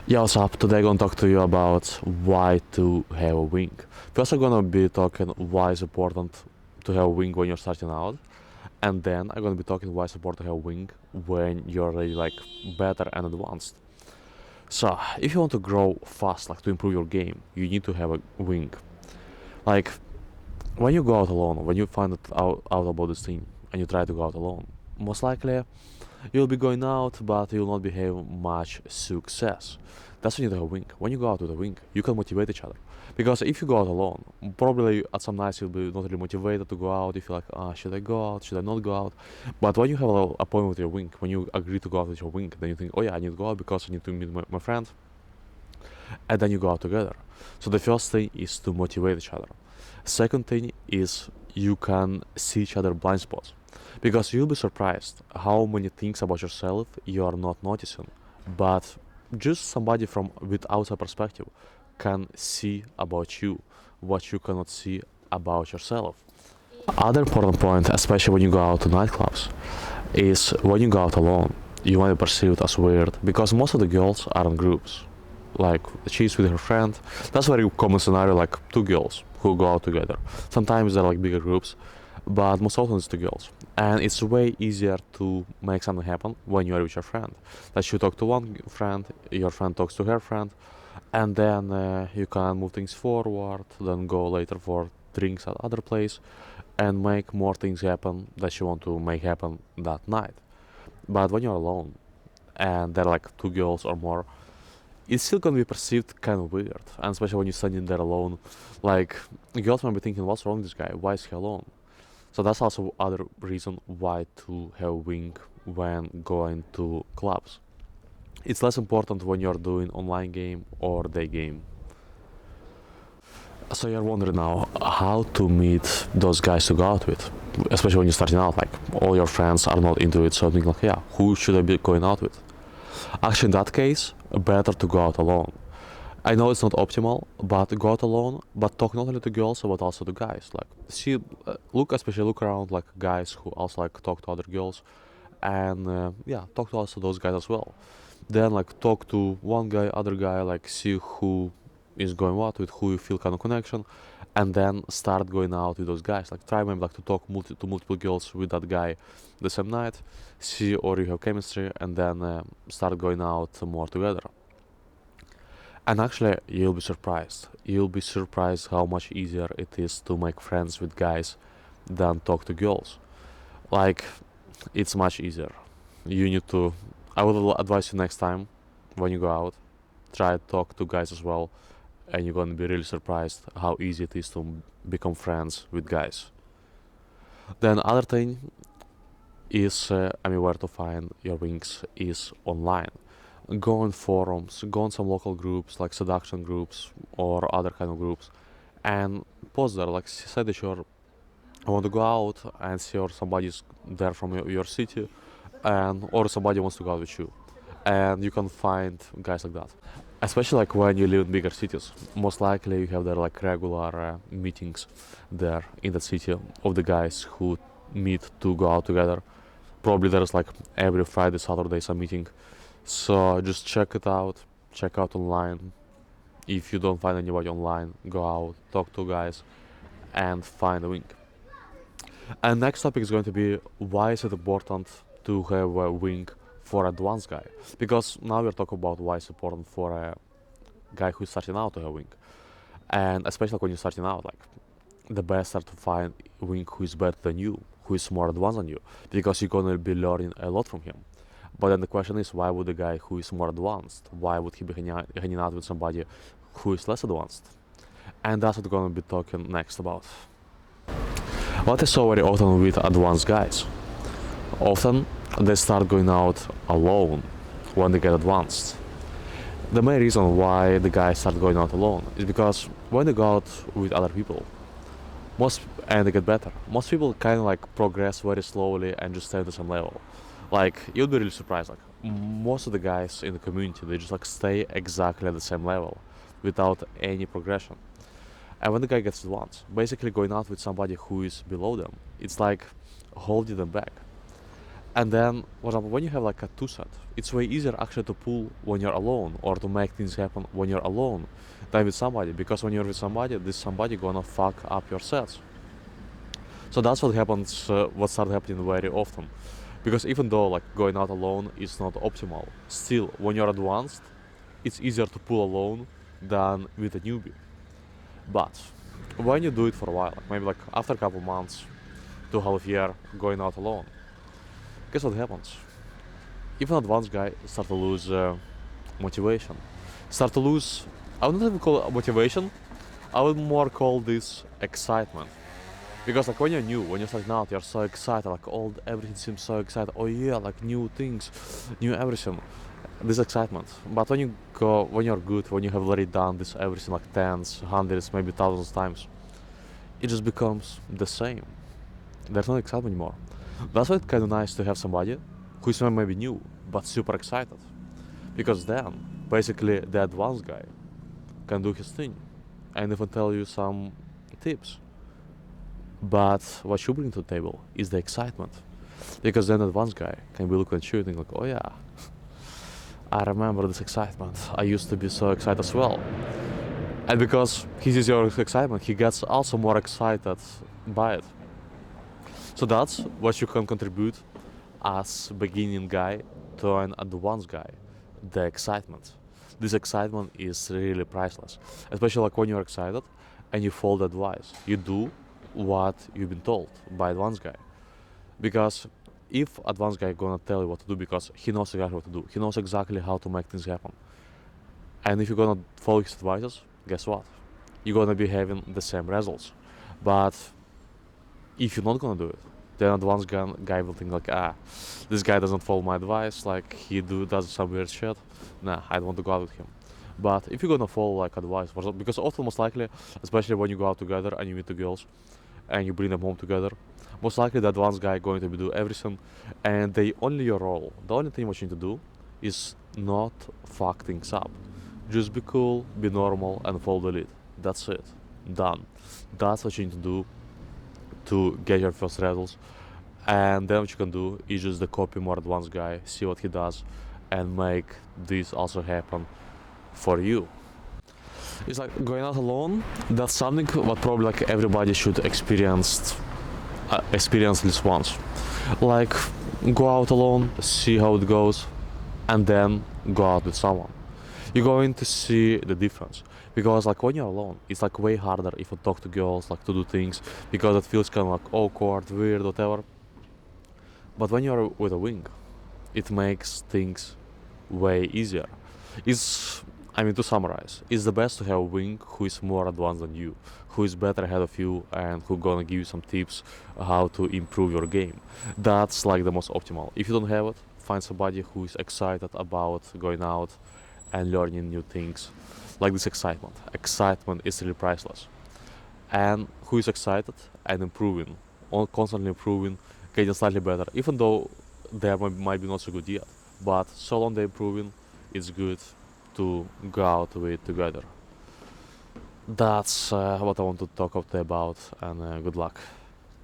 Yo, what's up? Today I'm gonna talk to you about why to have a wing. First, I'm gonna be talking why it's important to have a wing when you're starting out, and then I'm gonna be talking why it's important to have a wing when you're already like better and advanced. So, if you want to grow fast, like to improve your game, you need to have a wing. Like when you go out alone, when you find out about this thing and you try to go out alone, most likely you'll be going out, but you'll not be having much success. That's when you need a wing. When you go out with a wing, you can motivate each other. Because if you go out alone, probably at some nights you'll be not really motivated to go out. You feel like, should I go out? Should I not go out? But when you have a appointment with your wing, when you agree to go out with your wing, then you think, oh yeah, I need to go out because I need to meet my friend. And then you go out together. So the first thing is to motivate each other. Second thing is you can see each other blind spots. Because you'll be surprised how many things about yourself you are not noticing, but just somebody from with outside perspective can see about you what you cannot see about yourself. Other important point, especially when you go out to nightclubs, is when you go out alone, you might be perceived as weird because most of the girls are in groups. Like she's with her friend. That's a very common scenario, like two girls who go out together. Sometimes they're like bigger groups, but most often it's two girls. And it's way easier to make something happen when you are with your friend. That you talk to one friend, your friend talks to her friend, and then you can move things forward, then go later for drinks at other place, and make more things happen that you want to make happen that night. But when you're alone, and there are like two girls or more, it's still gonna be perceived kind of weird, and especially when you're standing there alone. Like girls might be thinking, "What's wrong with this guy? Why is he alone?" So that's also other reason why to have wing when going to clubs. It's less important when you're doing online game or day game. So you're wondering now how to meet those guys to go out with, especially when you're starting out. Like all your friends are not into it, so think like, yeah, who should I be going out with? Actually, in that case, better to go out alone. I know it's not optimal, but go out alone, but talk not only to girls but also to guys. Like see, especially look around like guys who also like talk to other girls, and yeah, talk to also those guys as well. Then like talk to one guy, other guy, like see who is going what with who you feel kind of connection, and then start going out with those guys. Like try maybe like to talk to multiple girls with that guy the same night, see or you have chemistry, and then start going out more together. And actually, you'll be surprised. You'll be surprised how much easier it is to make friends with guys than talk to girls. Like, it's much easier. You need to. I would advise you next time when you go out, try to talk to guys as well, and you're gonna be really surprised how easy it is to become friends with guys. Then other thing is, where to find your wings is online. Go on forums, go on some local groups like seduction groups or other kind of groups, and post there. Like say that I want to go out and see or somebody's there from your city, and or somebody wants to go out with you, and you can find guys like that. Especially like when you live in bigger cities, most likely you have there like regular meetings there in the city of the guys who meet to go out together. Probably there's like every Friday, Saturday some meeting. So just check out online. If you don't find anybody online, go out, talk to guys, and find a wing. And next topic is going to be why is it important to have a wing for advanced guy? Because now we're talking about why it's important for a guy who's starting out to have a wing. And especially when you're starting out, like the best are to find a wing who is better than you, who is more advanced than you, because you're gonna be learning a lot from him. But then the question is, why would the guy who is more advanced, why would he be hanging out with somebody who is less advanced? And that's what we're gonna be talking next about. What I saw very often with advanced guys, often they start going out alone when they get advanced. The main reason why the guys start going out alone is because when they go out with other people, and they get better, most people kind of like progress very slowly and just stay at the same level. Like you'll be really surprised. Like most of the guys in the community, they just like stay exactly at the same level, without any progression. And when the guy gets advanced, basically going out with somebody who is below them, it's like holding them back. And then, for example, when you have like a two set, it's way easier actually to pull when you're alone or to make things happen when you're alone than with somebody. Because when you're with somebody, this somebody gonna fuck up your sets. So that's what happens. What started happening very often. Because even though like going out alone is not optimal, still when you're advanced, it's easier to pull alone than with a newbie. But when you do it for a while, maybe like after a couple months to half a year going out alone, guess what happens? Even advanced guy start to lose motivation. Start to lose, I would not even call it motivation, I would more call this excitement. Because like when you're new, when you're starting out, you're so excited, like everything seems so excited. Oh yeah, like new things, new everything. This excitement. But when you're good, when you have already done this everything like tens, hundreds, maybe thousands times, it just becomes the same. There's no excitement anymore. That's why it's kind of nice to have somebody who's maybe new, but super excited. Because then, basically, the advanced guy can do his thing and even tell you some tips. But what you bring to the table is the excitement. Because then the advanced guy can be looking at you and think like, oh yeah, I remember this excitement. I used to be so excited as well. And because he sees your excitement, he gets also more excited by it. So that's what you can contribute as beginning guy to an advanced guy. The excitement. This excitement is really priceless. Especially like when you're excited and you follow the advice. You do what you've been told by advanced guy. Because if advanced guy gonna tell you what to do, because he knows exactly what to do, he knows exactly how to make things happen, and if you're gonna follow his advices, guess what, you're gonna be having the same results. But if you're not gonna do it, then advanced guy will think like, this guy doesn't follow my advice, like he does some weird shit, nah, I don't want to go out with him. But if you're gonna follow like advice, because often most likely, especially when you go out together and you meet the girls and you bring them home together, most likely the advanced guy going to do everything, and the only thing what you need to do is not fuck things up. Just be cool, be normal, and follow the lead. That's it. Done. That's what you need to do to get your first results. And then what you can do is just the copy more advanced guy, see what he does, and make this also happen for you. It's like going out alone. That's something what probably like everybody should experience at least once. Like go out alone, see how it goes, and then go out with someone. You're going to see the difference. Because like when you're alone, it's like way harder if you talk to girls, like to do things, because it feels kind of like awkward, weird, whatever. But when you're with a wing, it makes things way easier. To summarize, it's the best to have a wing who is more advanced than you, who is better ahead of you, and who gonna give you some tips how to improve your game. That's like the most optimal. If you don't have it, find somebody who is excited about going out and learning new things. Like this excitement. Excitement is really priceless. And who is excited and improving, constantly improving, getting slightly better, even though they might be not so good yet. But so long they're improving, it's good to go out with together. That's what I want to talk about, and good luck.